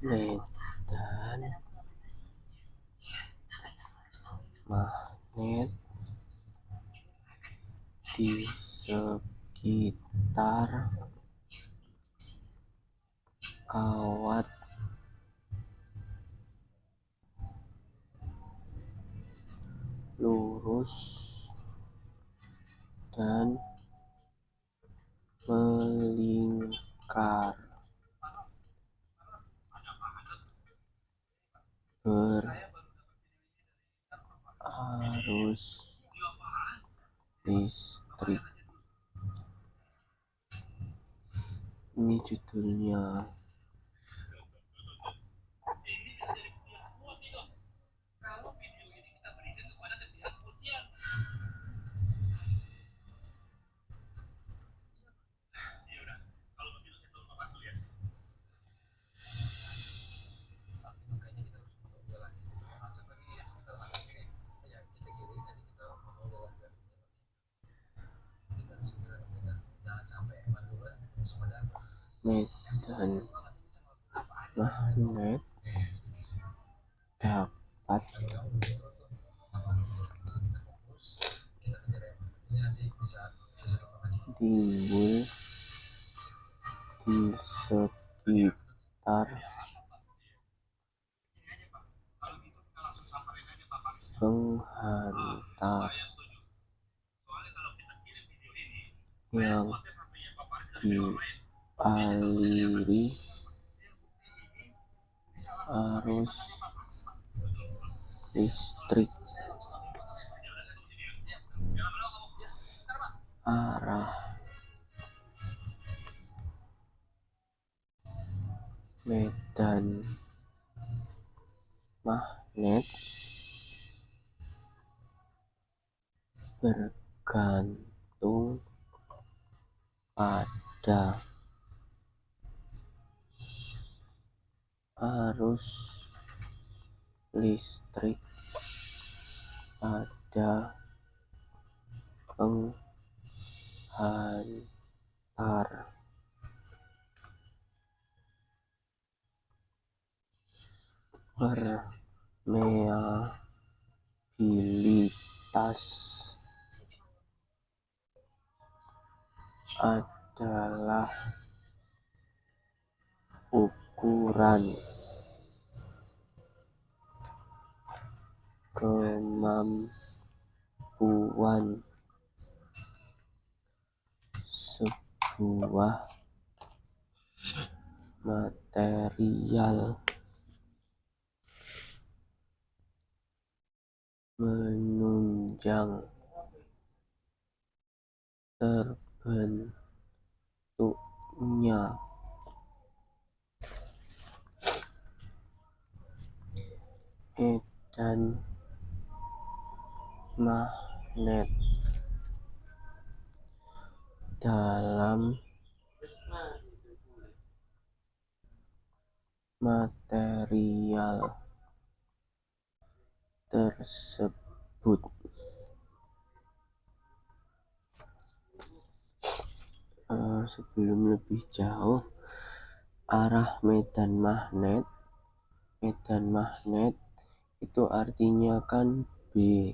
medan magnet di sekitar kawat lurus dan melingkar berarus listrik. Ini judulnya. Medan magnet dapat timbul di sekitar penghantar yang dialiri arus listrik. Arah medan magnet bergantung pada arus listrik pada penghantar. Permeabilitas adalah ukuran kemampuan sebuah material menunjang terbentuknya medan magnet dalam material tersebut. Sebelum lebih jauh, arah medan magnet itu artinya kan B,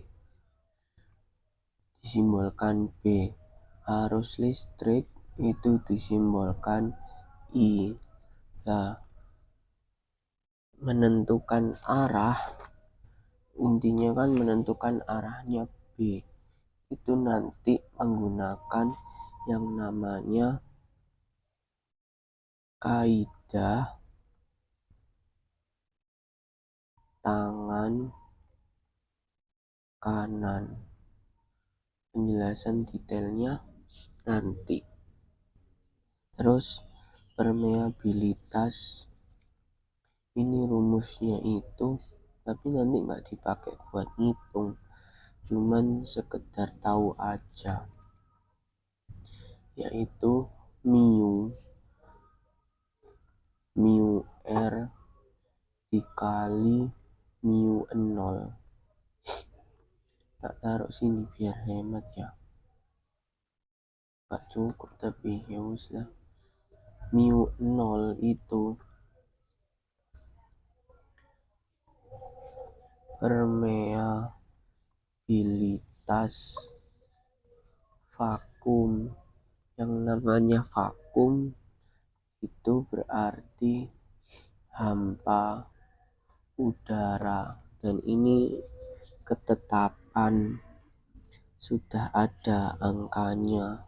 disimbolkan B. Arus listrik itu disimbolkan I. Nah, menentukan arah, intinya kan menentukan arahnya B itu nanti menggunakan yang namanya kaidah tangan kanan. Penjelasan detailnya nanti. Terus permeabilitas ini rumusnya itu, tapi nanti nggak dipakai buat ngitung, cuman sekedar tahu aja, yaitu mu R dikali mu 0. Tak taruh sini biar hemat ya, gak cukup tapi ya wis lah. Mu 0 itu permeabilitas vakum. Yang namanya vakum itu berarti hampa udara, dan ini ketetapan, sudah ada angkanya.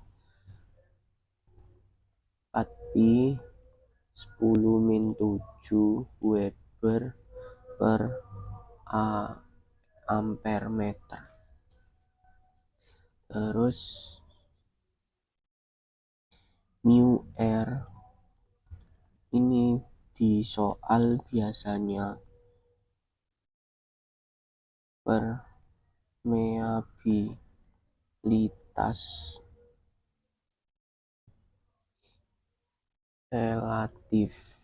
4pi 10-7 Weber per ampere meter. Terus mu R ini di soal biasanya permeabilitas relatif.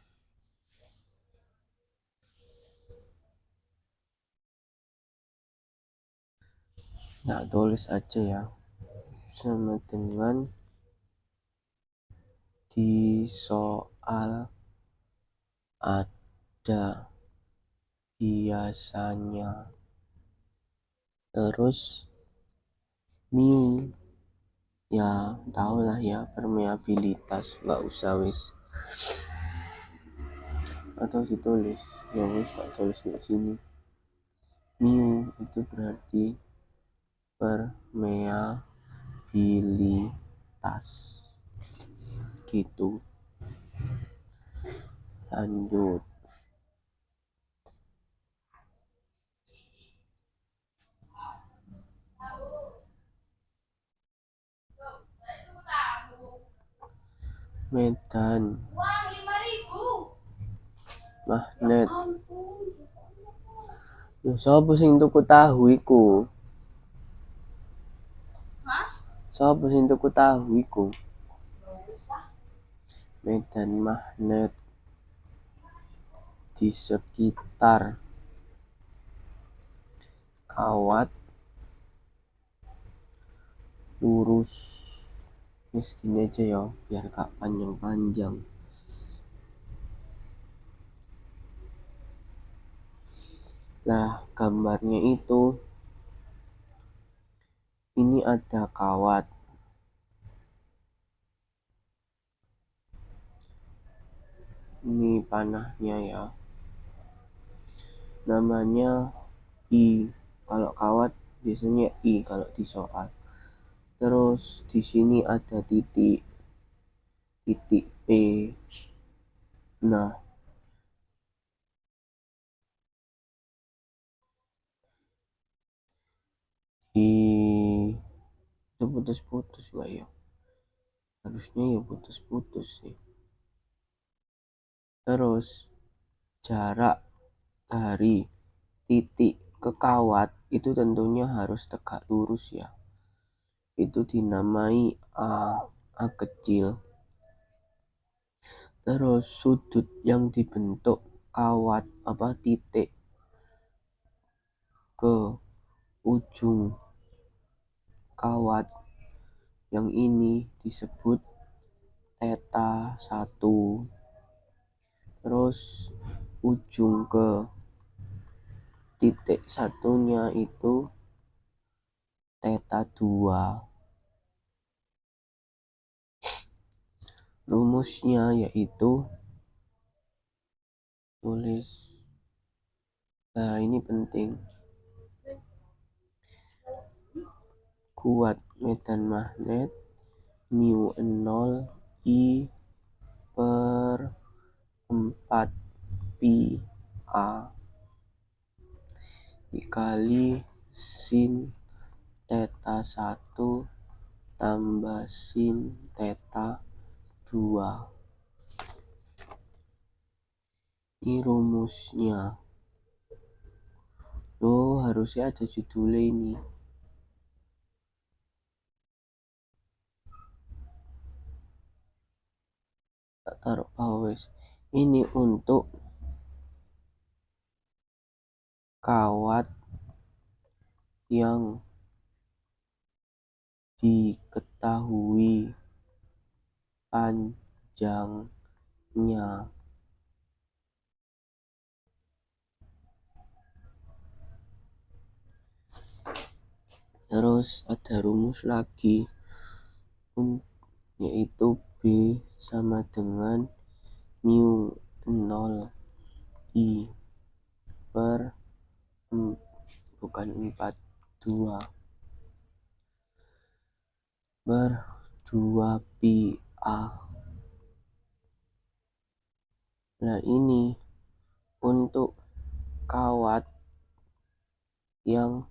Nah, tulis aja ya, sama dengan di soal ada biasanya. Terus mu ya tau lah ya, permeabilitas, nggak usah wis, atau ditulis ya wis, tak tulis di sini. Mu itu berarti permeabilitas gitu. Lanjut. Medan magnet. Ya sapa sing tuku tahu iku? Sapa sing tuku tahu iku? Medan magnet di sekitar kawat lurus. Ini segini aja ya, biar gak panjang-panjang. Nah, gambarnya itu, ini ada kawat. Ini panahnya ya. Namanya I. Kalau kawat biasanya I kalau di soal. Terus di sini ada titik P. Nah, itu putus-putus nggak ya? Harusnya ya putus-putus sih. Terus jarak dari titik ke kawat itu tentunya harus tegak lurus ya. Itu dinamai A kecil. Terus sudut yang dibentuk kawat titik ke ujung kawat yang ini disebut theta 1. Terus ujung ke titik satunya itu theta 2. Rumusnya yaitu, tulis, nah ini penting, kuat medan magnet mu 0 I per 4pi A dikali sin theta 1 tambah sin theta 2. Ini rumusnya. Harusnya ada judulnya ini. Tak taruh bawah. Ini untuk kawat yang diketahui panjangnya. Terus ada rumus lagi yaitu B sama dengan mu 0 I per bukan 4 2 per 2 pi A. Nah, ini untuk kawat yang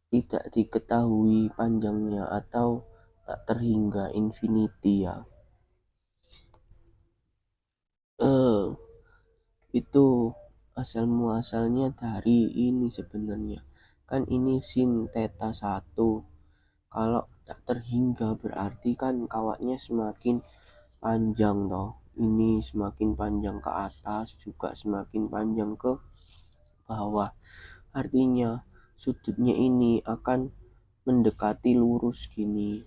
tidak diketahui panjangnya atau tak terhingga infinity ya. Itu asal muasalnya dari ini sebenarnya. Kan ini sin theta 1. Kalau tak terhingga berarti kan kawatnya semakin panjang toh. Ini semakin panjang ke atas, juga semakin panjang ke bawah. Artinya sudutnya ini akan mendekati lurus gini.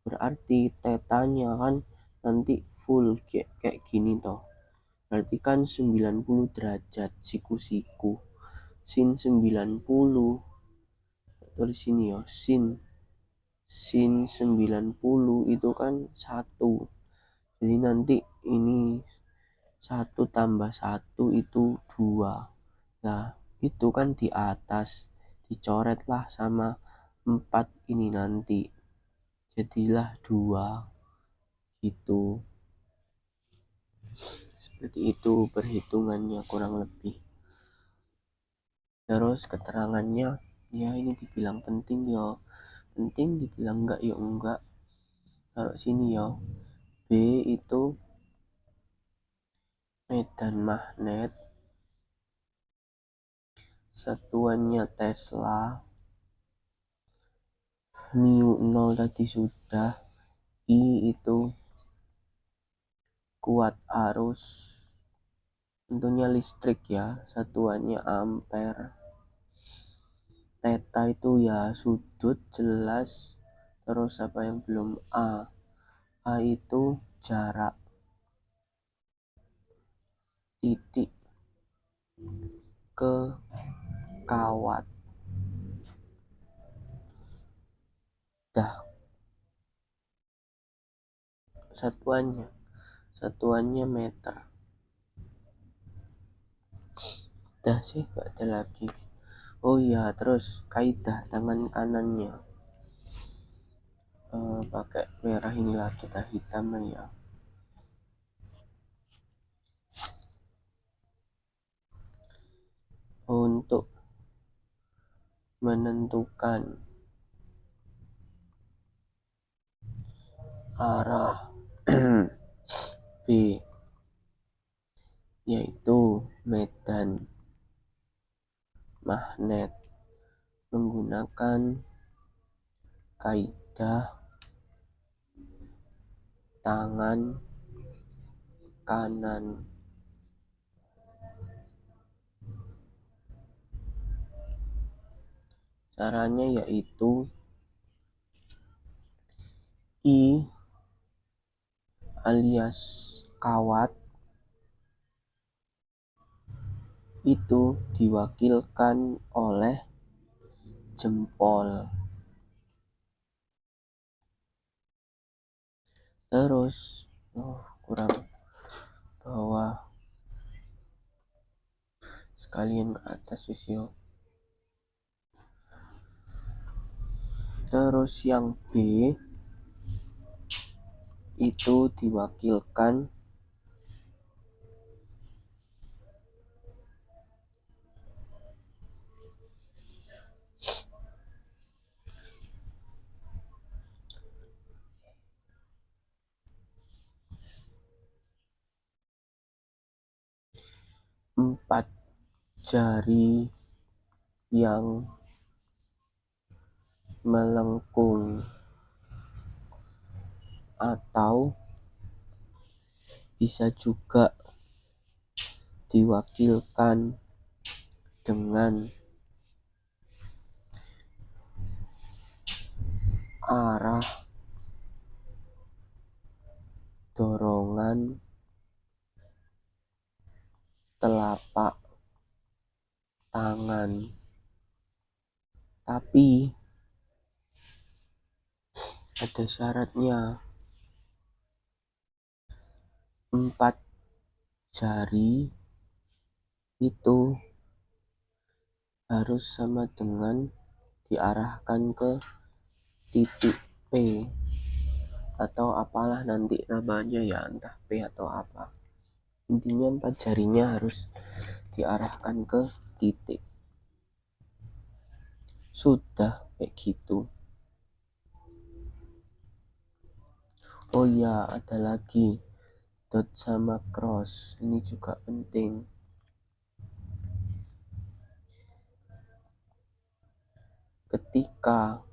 Berarti tetanya kan nanti full kayak gini toh. Berarti kan 90 derajat siku-siku. Sin 90 tulis sini ya, sin 90 itu kan 1. Jadi nanti ini 1 tambah 1 itu 2. Nah, itu kan di atas dicoretlah sama 4 ini nanti. Jadilah 2 gitu. Seperti itu perhitungannya kurang lebih. Terus keterangannya ya ini dibilang penting yo. Penting dibilang enggak yo enggak. Taruh sini yo. B itu medan magnet, satuannya Tesla, mu 0 tadi sudah, I itu kuat arus, tentunya listrik ya, satuannya ampere, theta itu ya sudut jelas, terus apa yang belum A itu jarak, titik ke kawat. Dah, satuannya meter. Dah sih, gak ada lagi. Oh iya, terus kaidah tangan kanannya pakai merah, inilah kita hitam ya. Untuk menentukan arah B yaitu medan magnet menggunakan kaidah tangan kanan. Caranya yaitu I alias kawat itu diwakilkan oleh jempol. Terus kurang bawah sekalian ke atas visio. Terus yang B itu diwakilkan empat jari yang melengkung atau bisa juga diwakilkan dengan arah dorongan telapak tangan. Tapi ada syaratnya. 4 jari itu harus sama dengan diarahkan ke titik P atau apalah nanti namanya ya, entah P atau apa. Intinya 4 jarinya harus diarahkan ke titik. Sudah kayak gitu. Oh iya, ada lagi dot sama cross, ini juga penting. Ketika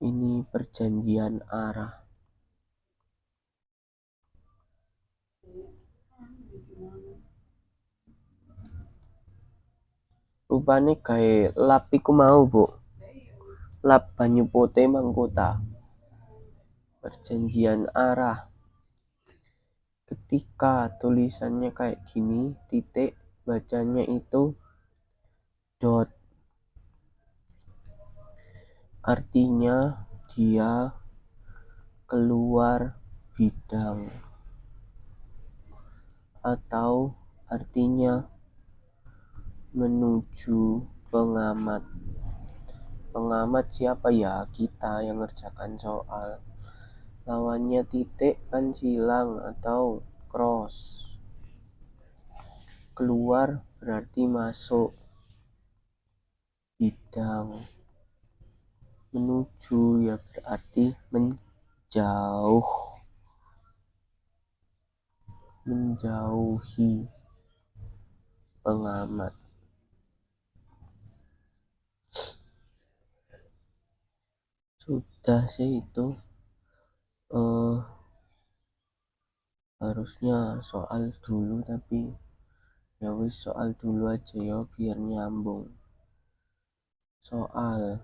ini perjanjian arah, rupane kayak lap iku mau, Bu. Lap banyu putih mangkota. Perjanjian arah. Ketika tulisannya kayak gini, titik, bacanya itu dot. Artinya dia keluar bidang. Atau artinya menuju pengamat. Pengamat siapa ya? Kita yang ngerjakan soal. Lawannya titik kan silang atau cross. Keluar berarti masuk bidang. Menuju ya berarti menjauh. Menjauhi pengamat. Sudah sih itu. Harusnya soal dulu, tapi ya wis soal dulu aja ya biar nyambung. Soal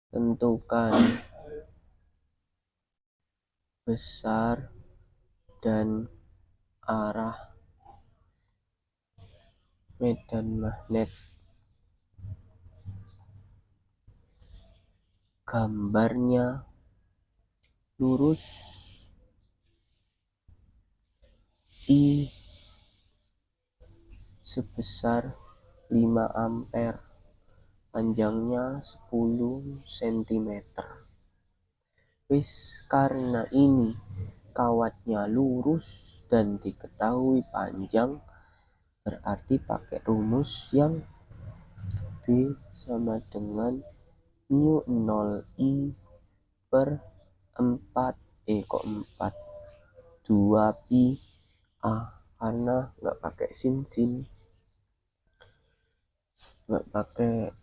tentukan besar dan arah medan magnet. Gambarnya lurus I sebesar 5 ampere, panjangnya 10 cm. Wis karena ini kawatnya lurus dan diketahui panjang, berarti pakai rumus yang B sama dengan mu 0 I per 4 kok 4 2 pi A, karena nggak pakai sin, nggak pakai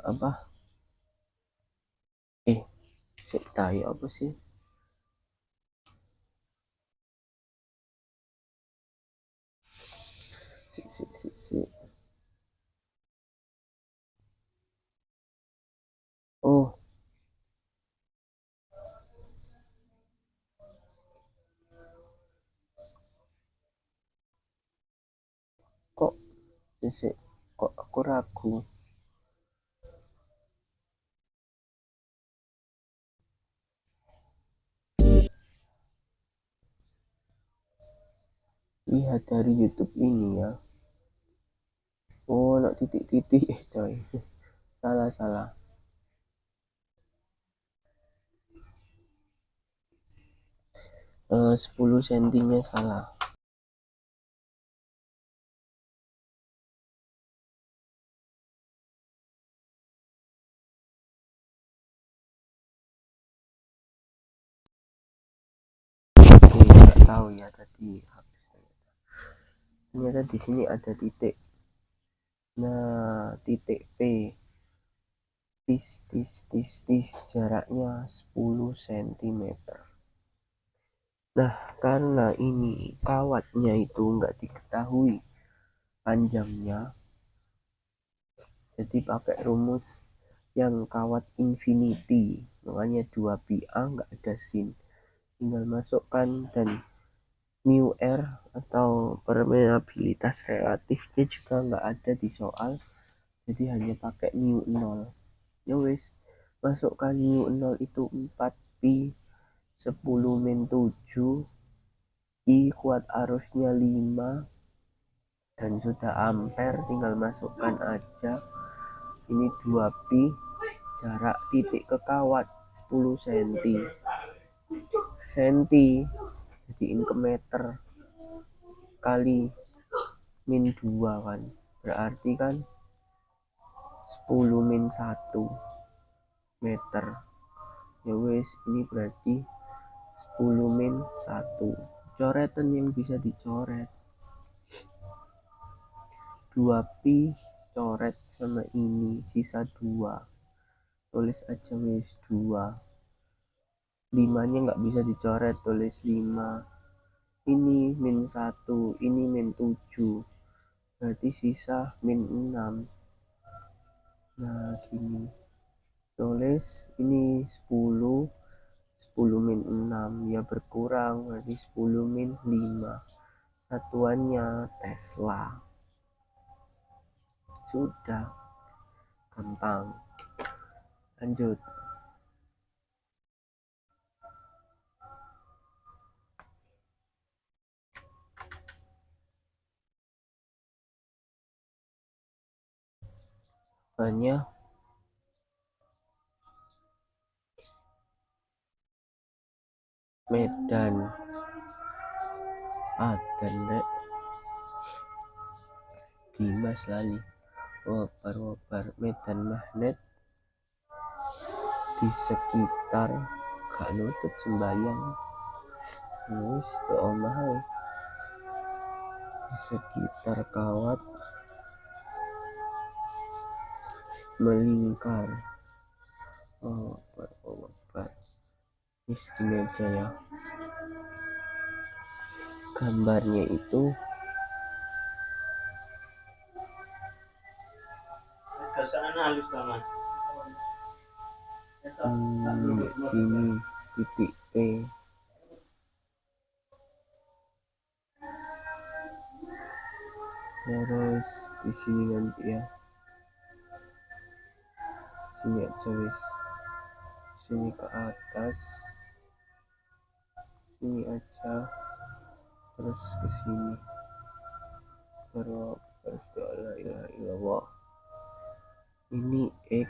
apa tahu apa sih, si. Oh, kok si kok aku ragu. Lihat dari YouTube ini ya. Oh, nak titik-titik coy. Salah. 10 cm salah. Oke, nggak tahu ya tadi habis. Ternyata di sini ada titik. Nah, titik P. Tis, jaraknya 10 cm. Nah, karena ini kawatnya itu nggak diketahui panjangnya, jadi pakai rumus yang kawat infinity, makanya 2 pi A nggak ada sin, tinggal masukkan dan mu r atau permeabilitas relatifnya juga nggak ada di soal, jadi hanya pakai mu 0. Ya wis, masukkan mu 0 itu 4 pi 10 min 7, I kuat arusnya 5, dan sudah ampere, tinggal masukkan aja. Ini 2 pi, jarak titik ke kawat 10 senti jadiin ke meter kali min 2 kan, berarti kan 10 min 1 meter. Ya wis, ini berarti 10 min 1. Coretan yang bisa dicoret, 2 pi coret sama ini sisa 2, tulis aja wis 2. 5 nya nggak bisa dicoret, tulis 5. Ini min 1, ini min 7, berarti sisa min 6. Nah gini, tulis ini 10 min 6, ya berkurang, berarti 10 min 5, satuannya Tesla. Sudah, gampang. Lanjut. Banyak Medan dan Dimas lali wobar medan magnet di sekitar gak nutut sembayang terus ke omah di sekitar kawat melingkar. Wobar gini aja ya, gambarnya itu sini titik P, terus di sini nanti ya, sini aja wis, sini ke atas, sini aja, terus ke sini, terus la ilaha illallah. Ini X,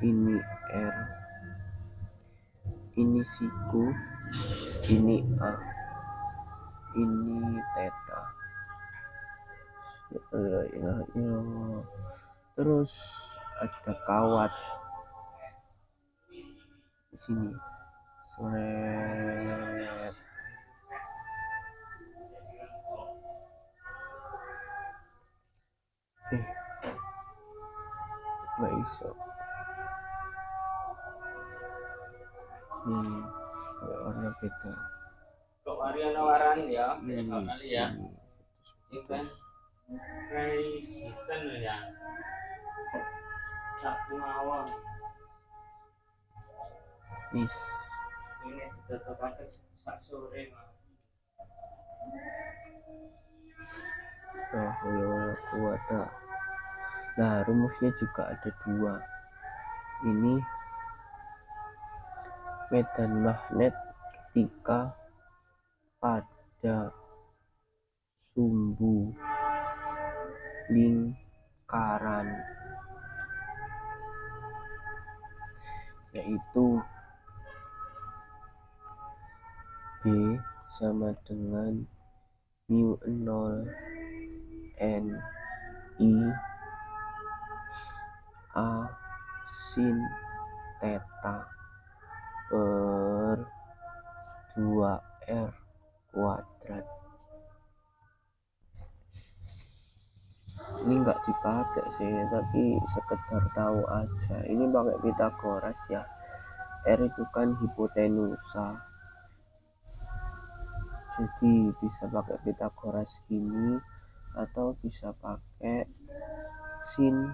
ini R, ini siku, ini A, ini theta. La ilaha illallah. Terus ada kawat di sini, seret. Nggak iso. Warna beda. Kok warna ya? Ya. Ikan. Ikan ya. Sabtu mawon. Ini sudah terpakai sore. Nah, rumusnya juga ada 2. Ini medan magnet ketika pada sumbu lingkaran, yaitu B sama dengan mu 0 N I A sin theta per 2R kuadrat. Ini nggak dipakai sih, tapi sekedar tahu aja. Ini pakai Pythagoras ya. R itu kan hipotenusa, jadi bisa pakai Pythagoras gini, atau bisa pakai sin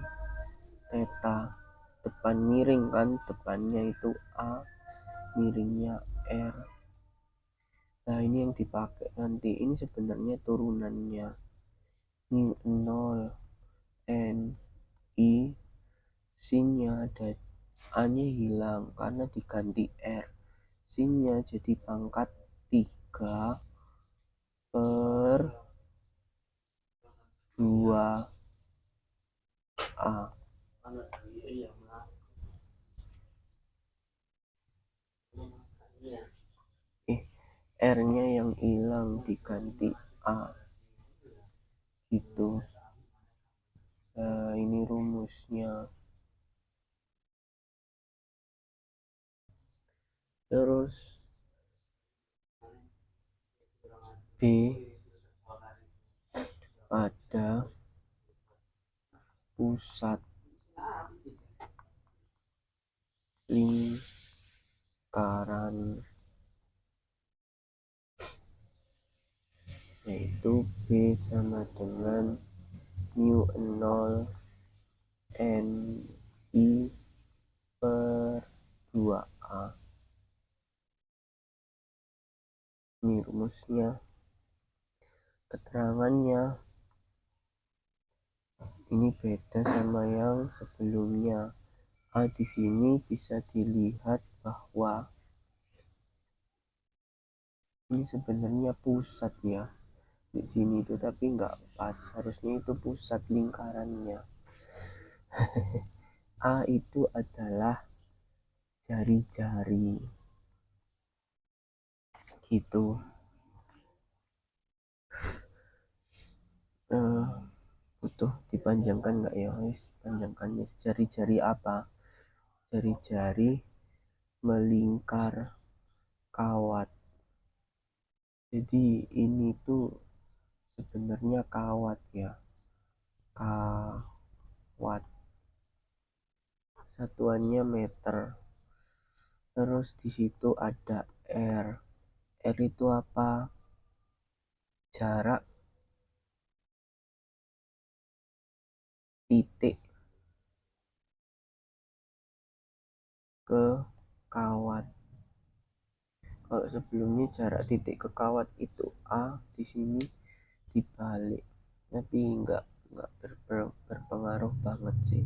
theta. Depan miring kan, depannya itu A, miringnya R. Nah, ini yang dipakai nanti. Ini sebenarnya turunannya. New 0 N I, sinnya ada A-nya hilang karena diganti R. Sinnya jadi pangkat 3 per 2 A. R-nya yang hilang diganti A gitu. Nah, ini rumusnya. Terus B pada pusat lingkaran, yaitu B sama dengan mu 0 N I per 2A. Ini rumusnya. Keterangannya ini beda sama yang sebelumnya. Di sini bisa dilihat bahwa ini sebenarnya pusat ya di sini itu, tapi nggak pas, harusnya itu pusat lingkarannya. A itu adalah jari-jari gitu. Butuh dipanjangkan nggak ya? Panjangkan ya. Jari-jari apa? Jari-jari melingkar kawat. Jadi ini tuh sebenarnya kawat ya, kawat, satuannya meter. Terus di situ ada R. R itu apa? Jarak titik ke kawat. Kalau sebelumnya jarak titik ke kawat itu A, di sini dibalik, tapi nggak berpengaruh banget sih.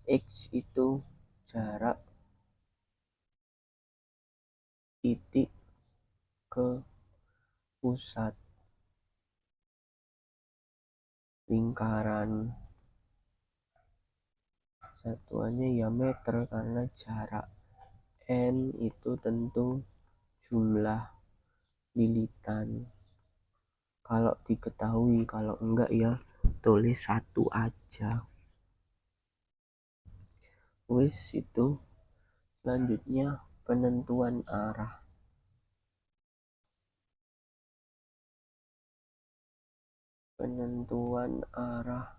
X itu jarak titik ke pusat lingkaran, satuannya ya meter karena jarak. N itu tentu jumlah lilitan kalau diketahui, kalau enggak ya tulis 1 aja. Wis itu. Selanjutnya penentuan arah. Penentuan arah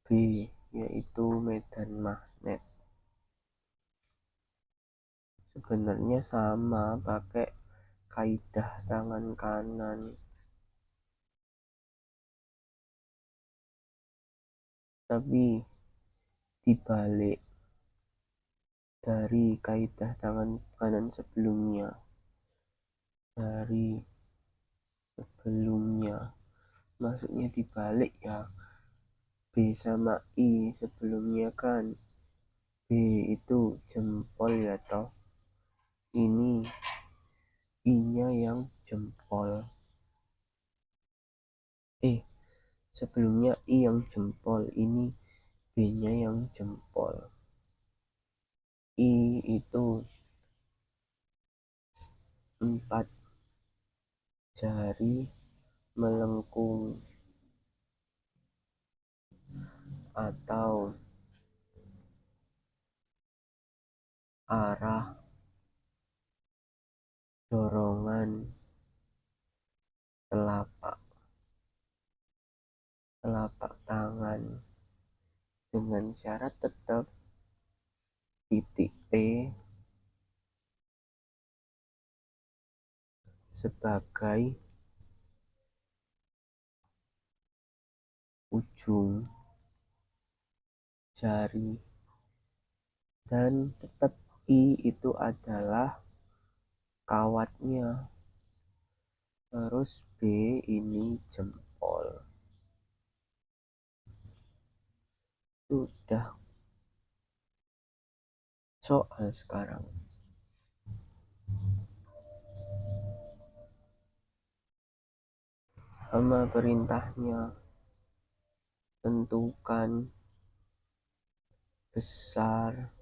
B yaitu medan magnet. Sebenarnya sama, pakai kaidah tangan kanan, tapi dibalik dari kaidah tangan kanan sebelumnya. Maksudnya dibalik ya. B sama I sebelumnya kan B itu jempol ya toh, ini I nya yang jempol, sebelumnya I yang jempol, ini B nya yang jempol. I itu 4 jari melengkung atau arah dorongan telapak tangan, dengan syarat tetap titik P sebagai ujung jari, dan tetap I itu adalah kawatnya. Terus B ini jempol. Sudah. Soal sekarang. Sama perintahnya. Tentukan besar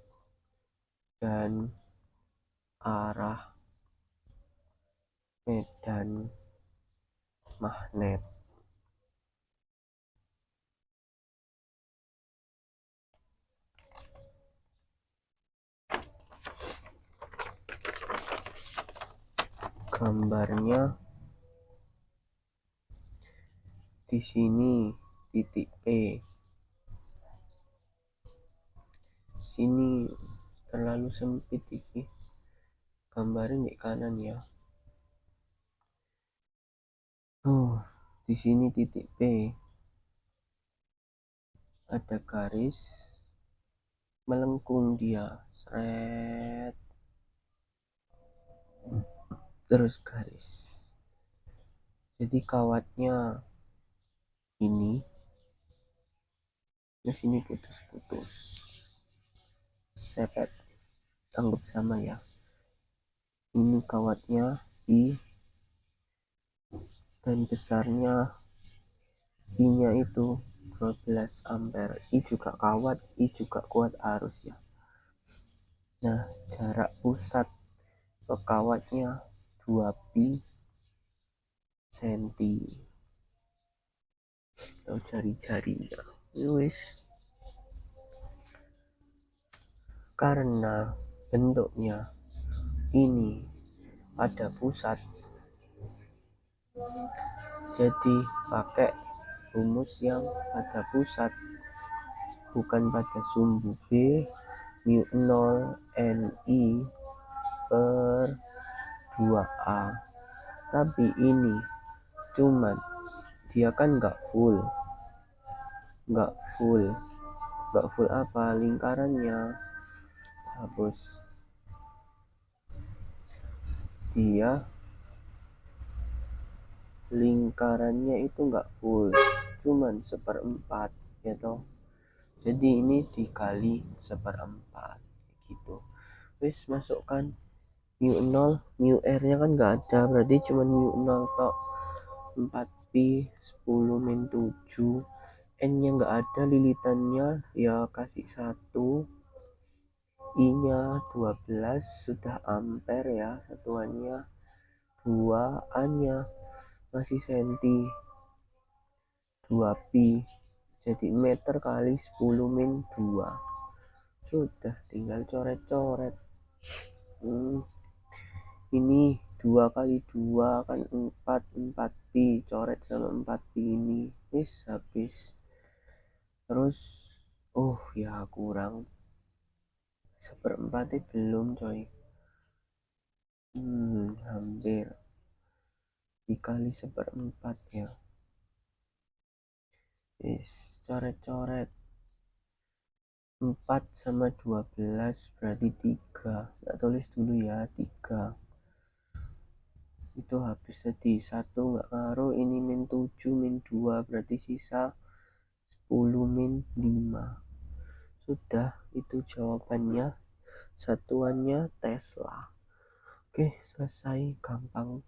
dan arah medan magnet. Gambarnya di sini titik P. Sini terlalu sempit iki. Gambarnya di kanan ya. Di sini titik P. Ada garis melengkung dia. Seret. Terus garis. Jadi kawatnya ini. Di sini putus-putus. Sepet. Anggap sama ya. Ini kawatnya I dan besarnya I-nya itu 12 ampere. I juga kawat, I juga kuat arus ya. Nah, jarak pusat ke kawatnya 2pi senti atau jari-jarinya. Wis, karena bentuknya ini pada pusat, jadi pakai rumus yang pada pusat, bukan pada sumbu. B mu 0 NI per 2A. Tapi ini cuman dia kan nggak full apa, lingkarannya hapus. Dia lingkarannya itu nggak full, cuman 1/4 ya toh. Jadi ini dikali 1/4 gitu. Wis, masukkan mu 0, mu r nya kan nggak ada, berarti cuma mu 0 tok. 4pi 10 min 7, n nya nggak ada, lilitannya ya kasih 1, I nya 12, sudah ampere ya satuannya. 2 A nya masih senti, 2pi, jadi meter kali 10 min 2. Sudah, tinggal coret-coret. Ini 2 kali 2 kan 4, 4pi, coret sama 4pi ini. Wis, habis. Terus ya kurang 1/4 belum coy. Hampir dikali 1/4 ya. Wis, coret-coret. 4 sama 12 berarti 3. Nggak tulis dulu ya, 3. Itu habis jadi 1 nggak ngaruh. Ini min 7 min 2 berarti sisa 10 min 5. Sudah, itu jawabannya. Satuannya Tesla. Oke, selesai, gampang.